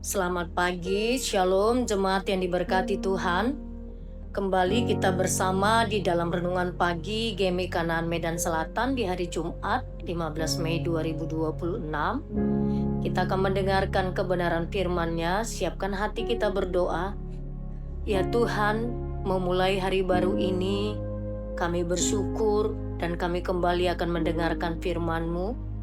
Selamat pagi, Shalom jemaat yang diberkati Tuhan. Kembali kita bersama di dalam renungan pagi GMI Kanaan Medan Selatan di hari Jumat 15 Mei 2026. Kita akan mendengarkan kebenaran firman-Nya. Siapkan hati kita berdoa. Ya Tuhan, memulai hari baru ini kami bersyukur dan kami kembali akan mendengarkan firman-Mu.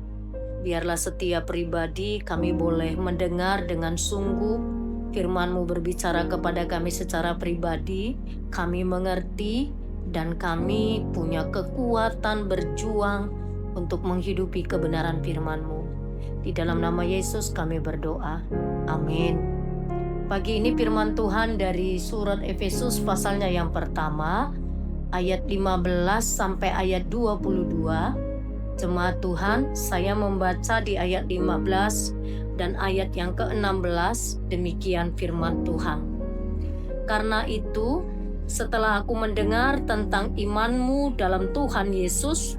Biarlah setiap pribadi kami boleh mendengar dengan sungguh firman-Mu berbicara kepada kami secara pribadi, kami mengerti dan kami punya kekuatan berjuang untuk menghidupi kebenaran firman-Mu. Di dalam nama Yesus kami berdoa. Amin. Pagi ini firman Tuhan dari surat Efesus pasalnya yang pertama, ayat 15 sampai ayat 22. Jemaat Tuhan, saya membaca di ayat 15 dan ayat yang ke-16, demikian firman Tuhan. Karena itu, setelah aku mendengar tentang iman-Mu dalam Tuhan Yesus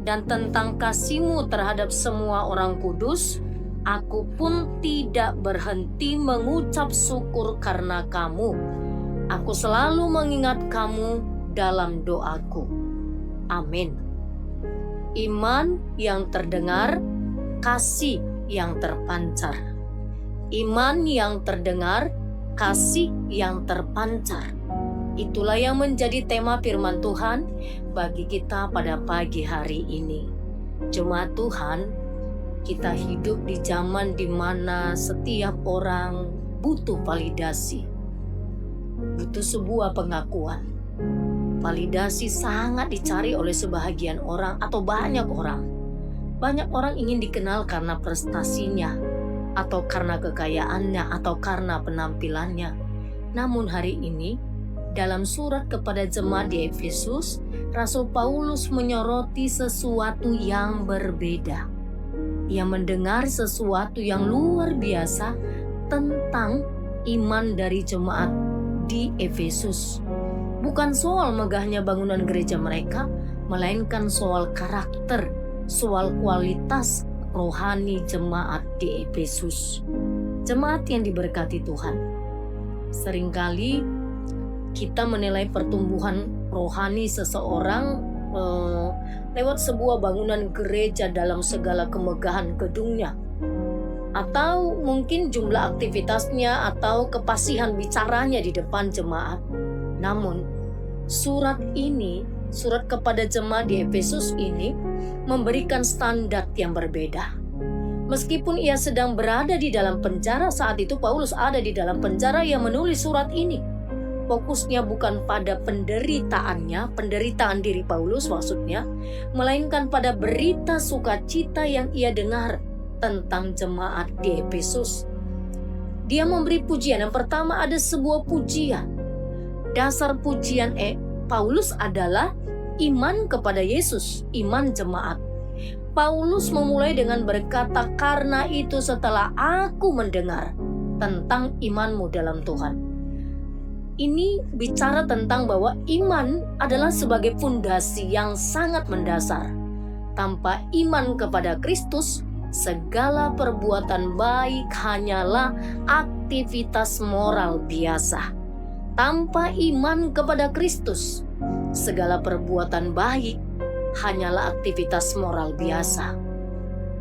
dan tentang kasih-Mu terhadap semua orang kudus, aku pun tidak berhenti mengucap syukur karena kamu. Aku selalu mengingat kamu dalam doaku. Amin. Iman yang terdengar, kasih yang terpancar. Iman yang terdengar, kasih yang terpancar. Itulah yang menjadi tema firman Tuhan bagi kita pada pagi hari ini. Jemaat Tuhan, kita hidup di zaman di mana setiap orang butuh validasi, butuh sebuah pengakuan. Validasi sangat dicari oleh sebahagian orang atau banyak orang. Banyak orang ingin dikenal karena prestasinya, atau karena kekayaannya, atau karena penampilannya. Namun hari ini, dalam surat kepada jemaat di Efesus, Rasul Paulus menyoroti sesuatu yang berbeda. Ia mendengar sesuatu yang luar biasa tentang iman dari jemaat di Efesus. Bukan soal megahnya bangunan gereja mereka, melainkan soal karakter, soal kualitas rohani jemaat di Efesus. Jemaat yang diberkati Tuhan. Seringkali kita menilai pertumbuhan rohani seseorang lewat sebuah bangunan gereja dalam segala kemegahan gedungnya, atau mungkin jumlah aktivitasnya atau kepasihan bicaranya di depan jemaat. Namun, surat kepada jemaat di Efesus ini memberikan standar yang berbeda. Meskipun ia sedang berada di dalam penjara saat itu, Paulus ada di dalam penjara yang menulis surat ini. Fokusnya bukan pada penderitaan diri Paulus maksudnya, melainkan pada berita sukacita yang ia dengar tentang jemaat di Efesus. Dia memberi pujian. Yang pertama ada sebuah pujian. Dasar pujian Paulus adalah iman kepada Yesus, iman jemaat. Paulus memulai dengan berkata, karena itu setelah aku mendengar tentang iman-Mu dalam Tuhan. Ini bicara tentang bahwa iman adalah sebagai fondasi yang sangat mendasar. Tanpa iman kepada Kristus, segala perbuatan baik hanyalah aktivitas moral biasa. Tanpa iman kepada Kristus, segala perbuatan baik hanyalah aktivitas moral biasa.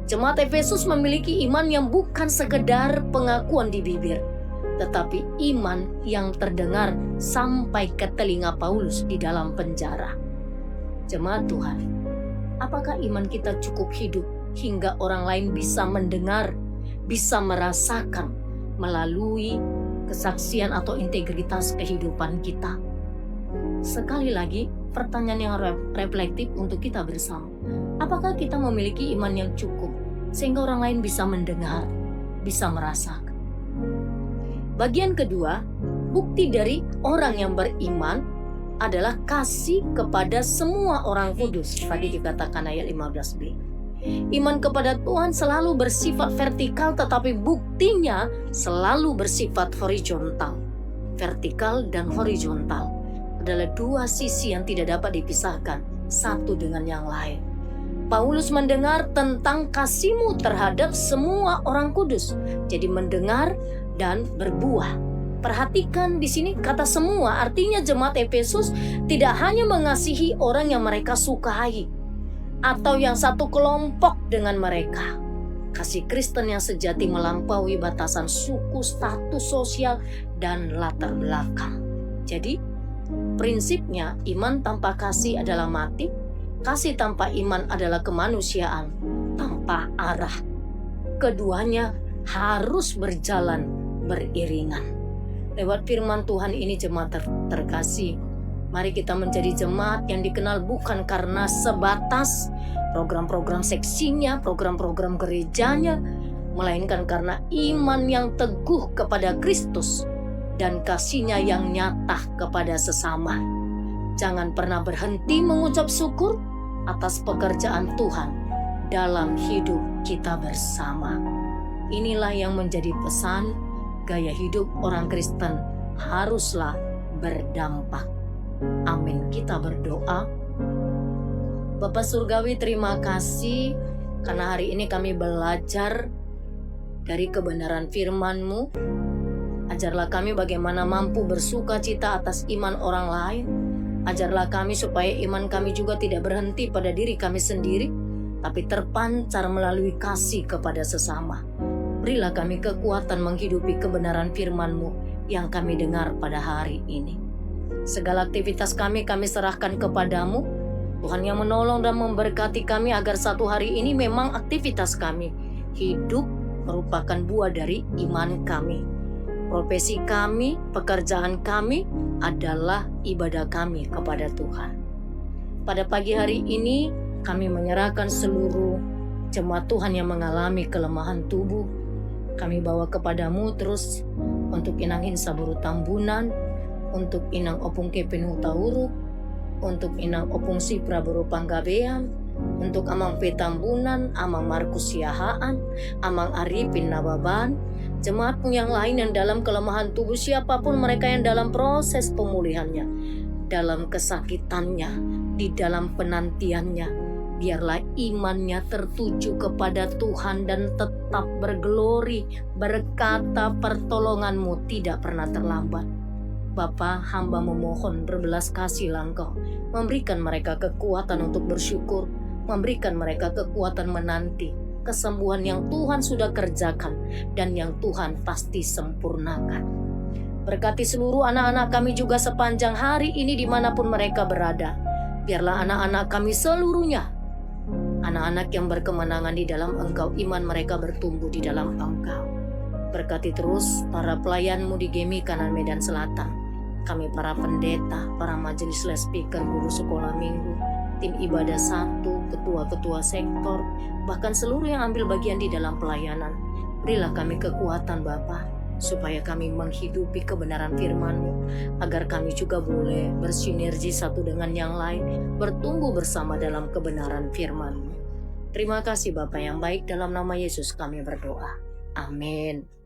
Jemaat Efesus memiliki iman yang bukan sekedar pengakuan di bibir, tetapi iman yang terdengar sampai ke telinga Paulus di dalam penjara. Jemaat Tuhan, apakah iman kita cukup hidup hingga orang lain bisa mendengar, bisa merasakan melalui kesaksian atau integritas kehidupan kita? Sekali lagi, pertanyaan yang reflektif untuk kita bersama. Apakah kita memiliki iman yang cukup sehingga orang lain bisa mendengar, bisa merasakan? Bagian kedua, bukti dari orang yang beriman adalah kasih kepada semua orang kudus. Tadi dikatakan ayat 15b. Iman kepada Tuhan selalu bersifat vertikal, tetapi buktinya selalu bersifat horizontal. Vertikal dan horizontal adalah dua sisi yang tidak dapat dipisahkan satu dengan yang lain. Paulus mendengar tentang kasih-Mu terhadap semua orang kudus. Jadi mendengar dan berbuah. Perhatikan di sini kata semua, artinya jemaat Efesus tidak hanya mengasihi orang yang mereka sukai atau yang satu kelompok dengan mereka. Kasih Kristen yang sejati melampaui batasan suku, status sosial, dan latar belakang. Jadi, prinsipnya iman tanpa kasih adalah mati, kasih tanpa iman adalah kemanusiaan tanpa arah. Keduanya harus berjalan beriringan. Lewat firman Tuhan ini jemaat terkasih, mari kita menjadi jemaat yang dikenal bukan karena sebatas program-program seksinya, program-program gerejanya, melainkan karena iman yang teguh kepada Kristus dan kasih-Nya yang nyata kepada sesama. Jangan pernah berhenti mengucap syukur atas pekerjaan Tuhan dalam hidup kita bersama. Inilah yang menjadi pesan. Gaya hidup orang Kristen haruslah berdampak. Amin. Kita berdoa. Bapa Surgawi, terima kasih karena hari ini kami belajar dari kebenaran firman-Mu. Ajarlah kami bagaimana mampu bersuka cita atas iman orang lain. Ajarlah kami supaya iman kami juga tidak berhenti pada diri kami sendiri, tapi terpancar melalui kasih kepada sesama. Berilah kami kekuatan menghidupi kebenaran firman-Mu yang kami dengar pada hari ini. Segala aktivitas kami serahkan kepadamu. Tuhan yang menolong dan memberkati kami agar satu hari ini memang aktivitas kami hidup merupakan buah dari iman kami. Profesi kami, pekerjaan kami adalah ibadah kami kepada Tuhan. Pada pagi hari ini kami menyerahkan seluruh jemaat Tuhan yang mengalami kelemahan tubuh. Kami bawa kepadamu terus untuk inang Hinsa Buru Tambunan, untuk inang Opung Kepenu Tauru, untuk inang Opung Sipra Buru Panggabean, untuk Amang Petambunan, Amang Markus Yahaan, Amang Arifin Nababan, jemaatmu yang lain yang dalam kelemahan tubuh, siapapun mereka yang dalam proses pemulihannya, dalam kesakitannya, di dalam penantiannya. Biarlah imannya tertuju kepada Tuhan dan tetap bergelori, berkata pertolongan-Mu tidak pernah terlambat. Bapa, hamba memohon berbelas kasihlah Engkau, memberikan mereka kekuatan untuk bersyukur, memberikan mereka kekuatan menanti kesembuhan yang Tuhan sudah kerjakan dan yang Tuhan pasti sempurnakan. Berkati seluruh anak-anak kami juga sepanjang hari ini dimanapun mereka berada. Biarlah anak-anak kami seluruhnya anak-anak yang berkemenangan di dalam Engkau, iman mereka bertumbuh di dalam Engkau. Berkati terus para pelayan-Mu di GEMI Kanan Medan Selatan. Kami para pendeta, para majelis speaker, guru sekolah minggu, tim ibadah satu, ketua-ketua sektor, bahkan seluruh yang ambil bagian di dalam pelayanan. Berilah kami kekuatan Bapa, supaya kami menghidupi kebenaran firman-Mu, agar kami juga boleh bersinergi satu dengan yang lain, bertumbuh bersama dalam kebenaran firman-Mu. Terima kasih Bapa yang baik, dalam nama Yesus kami berdoa. Amin.